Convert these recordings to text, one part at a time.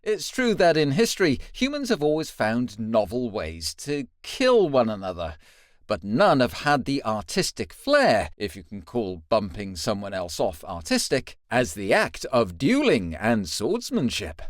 It's true that in history, humans have always found novel ways to kill one another, but none have had the artistic flair, if you can call bumping someone else off artistic, as the act of dueling and swordsmanship.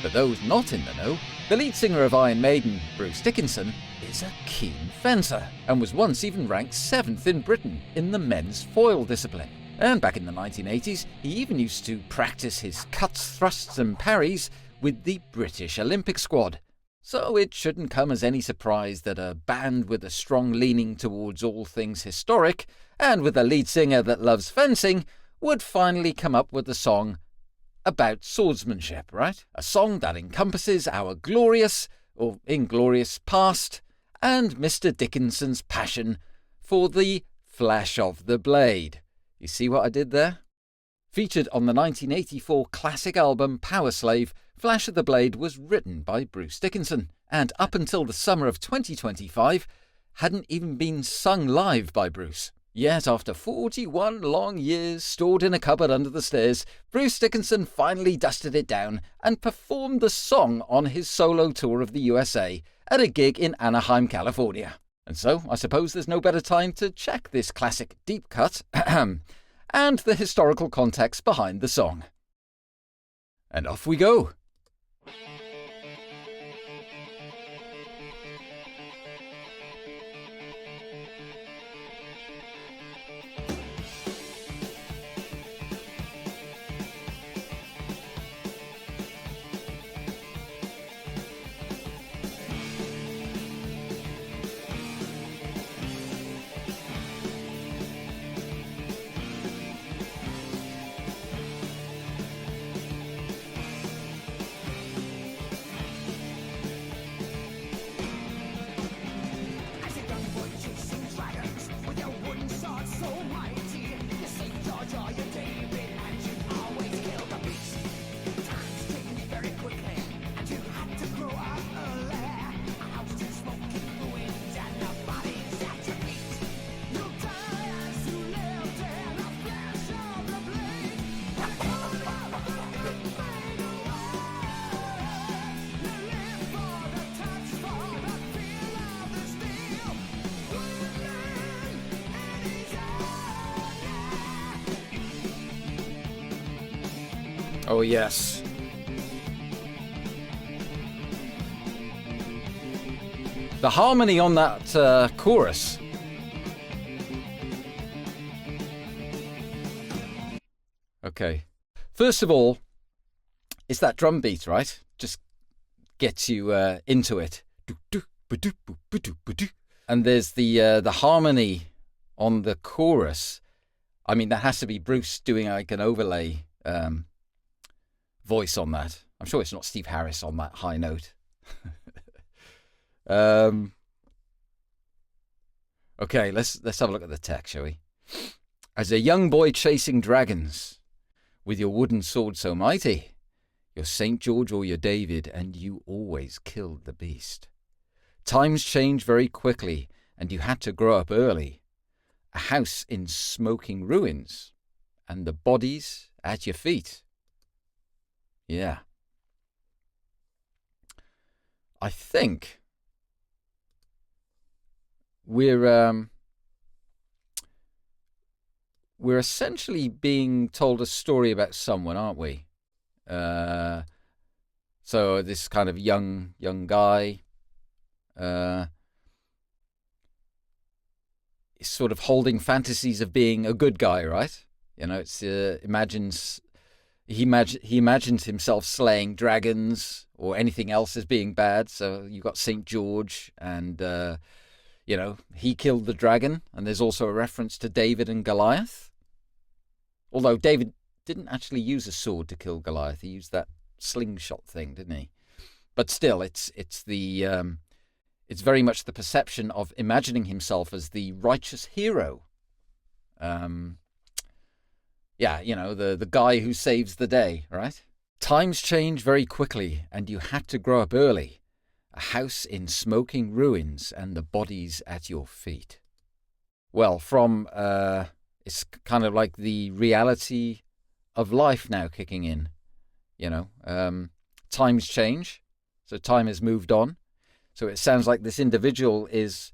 For those not in the know, the lead singer of Iron Maiden, Bruce Dickinson, is a keen fencer, and was once even ranked 7th in Britain in the men's foil discipline. And back in the 1980s, he even used to practice his cuts, thrusts and parries with the British Olympic squad. So it shouldn't come as any surprise that a band with a strong leaning towards all things historic, and with a lead singer that loves fencing, would finally come up with a song about swordsmanship, right? A song that encompasses our glorious, or inglorious past, and Mr. Dickinson's passion for the flash of the blade. You see what I did there? Featured on the 1984 classic album Powerslave, Flash of the Blade was written by Bruce Dickinson, and up until the summer of 2025, hadn't even been sung live by Bruce. Yet after 41 long years stored in a cupboard under the stairs, Bruce Dickinson finally dusted it down and performed the song on his solo tour of the USA at a gig in Anaheim, California. And so, I suppose there's no better time to check this classic deep cut and the historical context behind the song. And off we go. Oh yes. The harmony on that chorus. Okay. First of all, it's that drum beat, right? Just gets you into it. And there's the harmony on the chorus. I mean, that has to be Bruce doing like an overlay voice on that. I'm sure it's not Steve Harris on that high note. Okay, let's have a look at the text, shall we? As a young boy chasing dragons, with your wooden sword so mighty, you're St. George or you're David, and you always killed the beast. Times change very quickly, and you had to grow up early. A house in smoking ruins, and the bodies at your feet. Yeah. I think we're essentially being told a story about someone, aren't we? So this kind of young guy is sort of holding fantasies of being a good guy, right? You know, it's he imagines himself slaying dragons or anything else as being bad. So you got St. George, and he killed the dragon, and there's also a reference to David and Goliath. Although David didn't actually use a sword to kill Goliath, he used that slingshot thing, didn't he? But still, it's very much the perception of imagining himself as the righteous hero. The guy who saves the day, right? Times change very quickly, and you had to grow up early. A house in smoking ruins, and the bodies at your feet. Well, it's kind of like the reality of life now kicking in. Times change, so time has moved on. So it sounds like this individual is,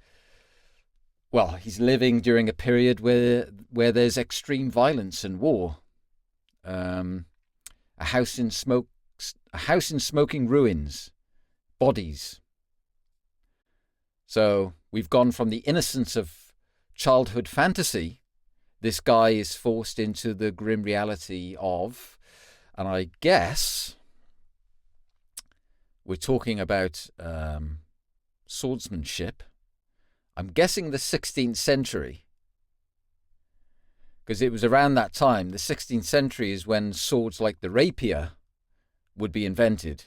well, he's living during a period where there's extreme violence and war. A house in smoking ruins, bodies. So we've gone from the innocence of childhood fantasy. This guy is forced into the grim reality of, and I guess we're talking about swordsmanship. I'm guessing the 16th century, because it was around that time. The 16th century is when swords like the rapier would be invented,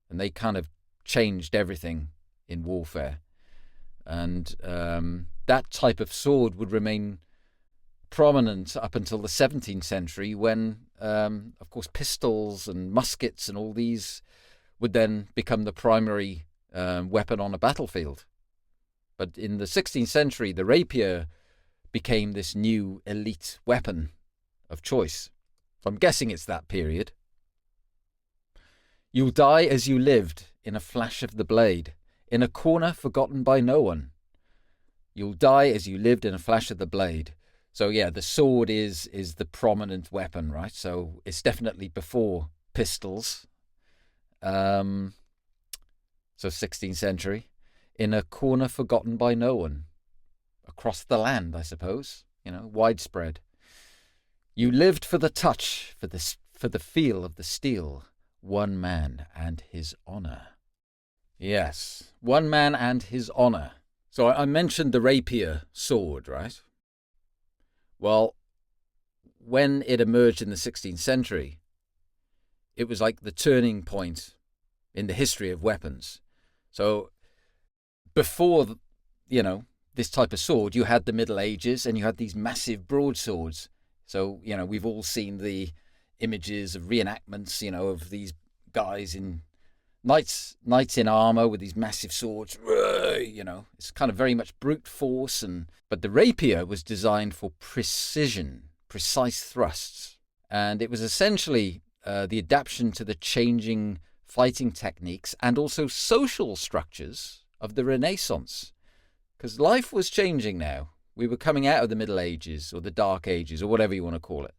and they kind of changed everything in warfare. And that type of sword would remain prominent up until the 17th century, when, of course, pistols and muskets and all these would then become the primary weapon on a battlefield. But in the 16th century, the rapier became this new elite weapon of choice. So I'm guessing it's that period. You'll die as you lived, in a flash of the blade, in a corner forgotten by no one. You'll die as you lived in a flash of the blade. So yeah, the sword is the prominent weapon, right? So it's definitely before pistols. So 16th century. In a corner forgotten by no one. Across the land, I suppose. Widespread. You lived for the touch, for the feel of the steel. One man and his honour. Yes, one man and his honour. So I mentioned the rapier sword, right? Well, when it emerged in the 16th century, it was like the turning point in the history of weapons. So before, this type of sword, you had the Middle Ages and you had these massive broadswords. So, we've all seen the images of reenactments, of these guys in knights in armor with these massive swords. It's kind of very much brute force. But the rapier was designed for precision, precise thrusts. And it was essentially the adaptation to the changing fighting techniques and also social structures of the Renaissance. Because life was changing now. We were coming out of the Middle Ages or the Dark Ages or whatever you want to call it.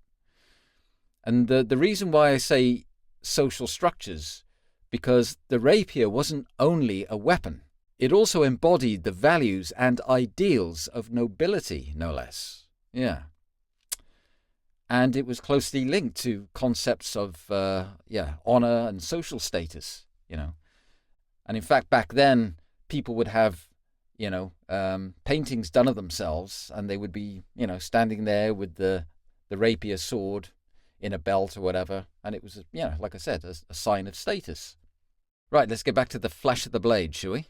And the reason why I say social structures, because the rapier wasn't only a weapon. It also embodied the values and ideals of nobility, no less. Yeah. And it was closely linked to concepts of, honor and social status, And in fact, back then, people would have, paintings done of themselves, and they would be, standing there with the rapier sword in a belt or whatever. And it was, like I said, a sign of status. Right, let's get back to the flash of the blade, shall we?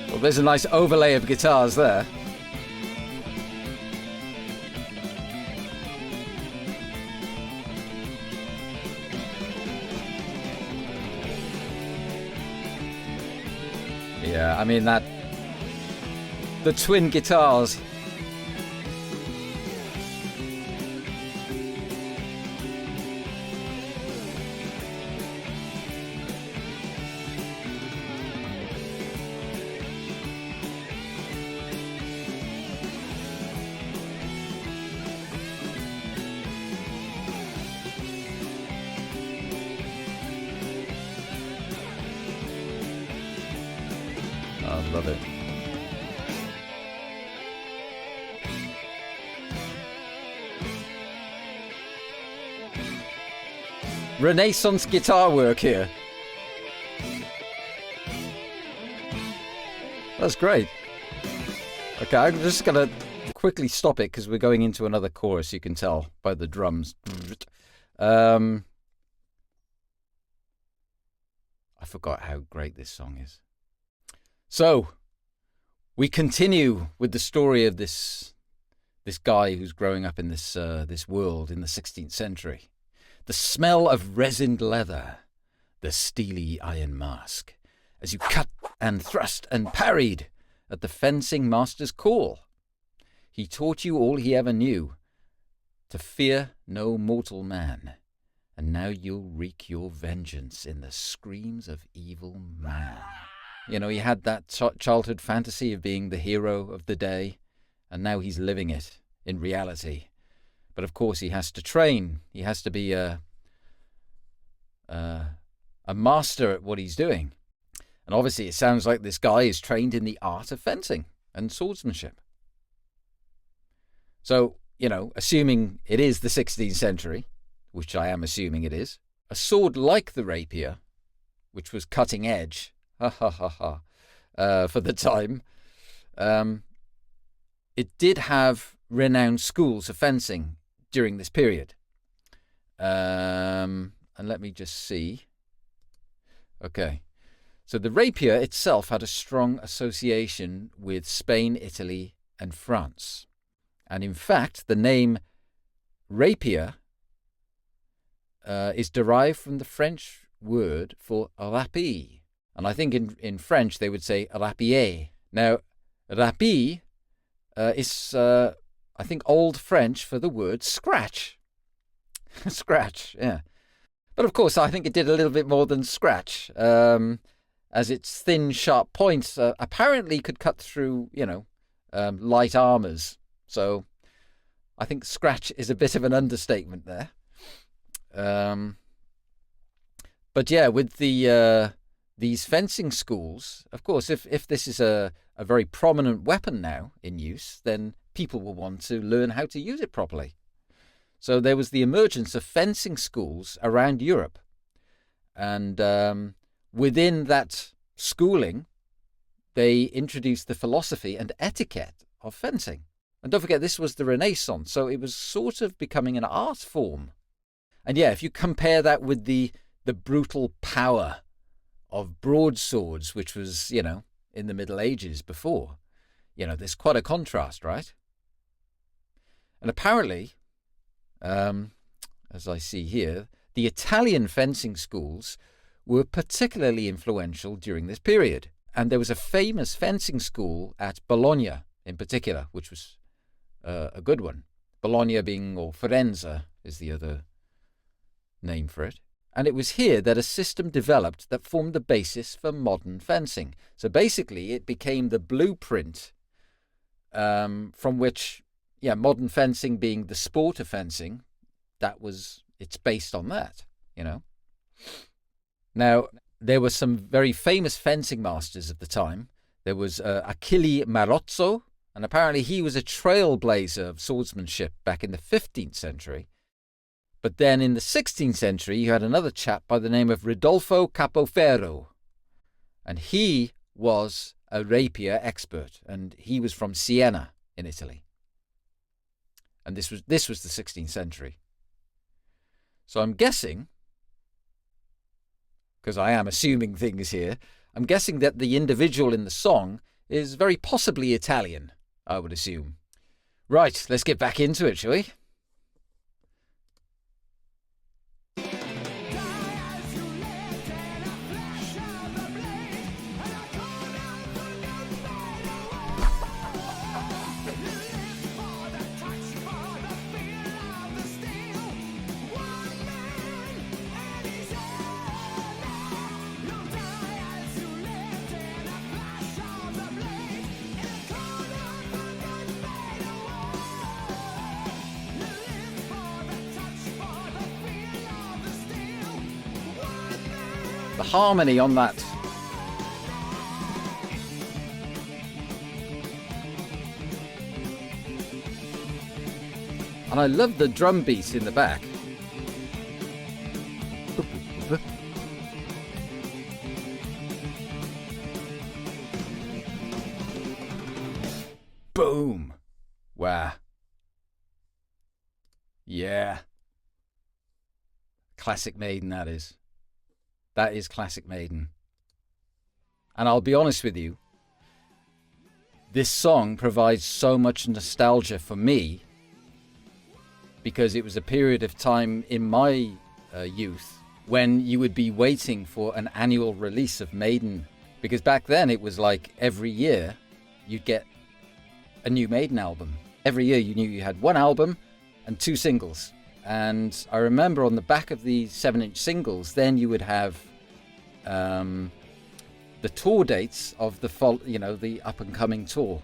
Well, there's a nice overlay of guitars there. Yeah, I mean the twin guitars. I love it. Renaissance guitar work here. That's great. Okay, I'm just going to quickly stop it because we're going into another chorus, you can tell by the drums. I forgot how great this song is. So, we continue with the story of this guy who's growing up in this world in the 16th century. The smell of resined leather, the steely iron mask, as you cut and thrust and parried at the fencing master's call. He taught you all he ever knew, to fear no mortal man, and now you'll wreak your vengeance in the screams of evil man. You know, he had that childhood fantasy of being the hero of the day, and now he's living it in reality. But of course he has to train. He has to be a master at what he's doing. And obviously it sounds like this guy is trained in the art of fencing and swordsmanship. So, you know, assuming it is the 16th century, which I am assuming it is, a sword like the rapier, which was cutting edge, for the time, it did have renowned schools of fencing during this period. And let me just see. Okay. So the rapier itself had a strong association with Spain, Italy, and France. And in fact, the name rapier is derived from the French word for rapier. And I think in French they would say rapier. Now, rapier is, I think, Old French for the word scratch. Scratch, yeah. But of course, I think it did a little bit more than scratch, as its thin, sharp points apparently could cut through, light armours. So I think scratch is a bit of an understatement there. But yeah, with these fencing schools, of course, if this is a very prominent weapon now in use, then people will want to learn how to use it properly. So there was the emergence of fencing schools around Europe. And within that schooling, they introduced the philosophy and etiquette of fencing. And don't forget, this was the Renaissance, so it was sort of becoming an art form. And yeah, if you compare that with the brutal power of broadswords, which was, in the Middle Ages before, there's quite a contrast, right? And apparently, as I see here, the Italian fencing schools were particularly influential during this period. And there was a famous fencing school at Bologna in particular, which was a good one. Bologna being, or Firenze is the other name for it. And it was here that a system developed that formed the basis for modern fencing. So basically, it became the blueprint from which, modern fencing being the sport of fencing, it's based on that, Now, there were some very famous fencing masters of the time. There was Achille Marozzo, and apparently he was a trailblazer of swordsmanship back in the 15th century. But then in the 16th century, you had another chap by the name of Ridolfo Capoferro. And he was a rapier expert, and he was from Siena in Italy. And this was the 16th century. So I'm guessing, because I am assuming things here, I'm guessing that the individual in the song is very possibly Italian, I would assume. Right, let's get back into it, shall we? The harmony on that. And I love the drum beat in the back. Boom. Wow. Yeah. Classic Maiden, that is. That is classic Maiden. And I'll be honest with you, this song provides so much nostalgia for me because it was a period of time in my youth when you would be waiting for an annual release of Maiden. Because back then it was like every year you'd get a new Maiden album. Every year you knew you had one album and 2 singles. And I remember on the back of the 7-inch singles, then you would have the tour dates of the up and coming tour.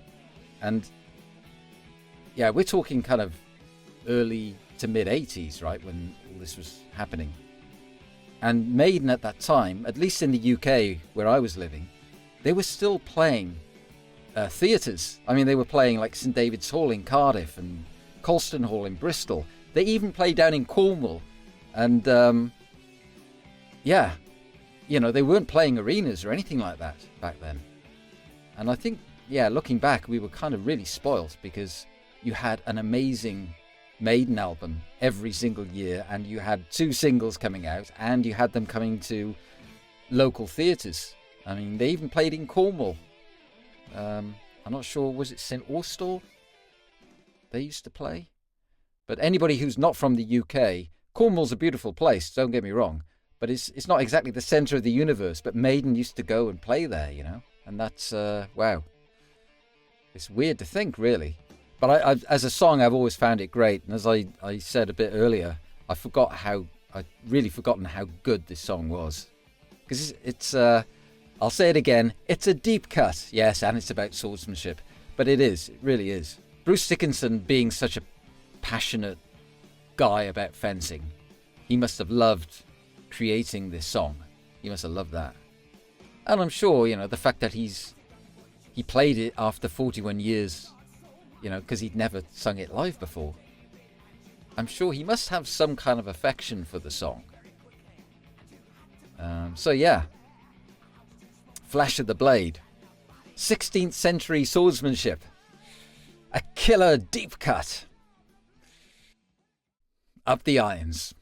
And yeah, we're talking kind of early to mid 80s, right, when all this was happening. And Maiden at that time, at least in the UK where I was living, they were still playing theatres. I mean, they were playing like St David's Hall in Cardiff and Colston Hall in Bristol. They even played down in Cornwall. And yeah, you know, they weren't playing arenas or anything like that back then. And I think, yeah, looking back, we were kind of really spoilt because you had an amazing Maiden album every single year, and you had 2 singles coming out, and you had them coming to local theatres. I mean, they even played in Cornwall. I'm not sure, was it St Austell they used to play? But anybody who's not from the UK, Cornwall's a beautiful place, don't get me wrong, but it's not exactly the centre of the universe. But Maiden used to go and play there, you know, and that's, wow. It's weird to think, really. But I, as a song, I've always found it great. And as I said a bit earlier, I'd really forgotten how good this song was. Because it's I'll say it again, it's a deep cut, yes, and it's about swordsmanship. But it really is. Bruce Dickinson, being such a passionate guy about fencing, he must have loved creating this song. He must have loved that. And I'm sure, you know, the fact that he played it after 41 years, you know, because he'd never sung it live before. I'm sure he must have some kind of affection for the song. So yeah, Flash of the Blade, 16th century swordsmanship, a killer deep cut. Up the irons.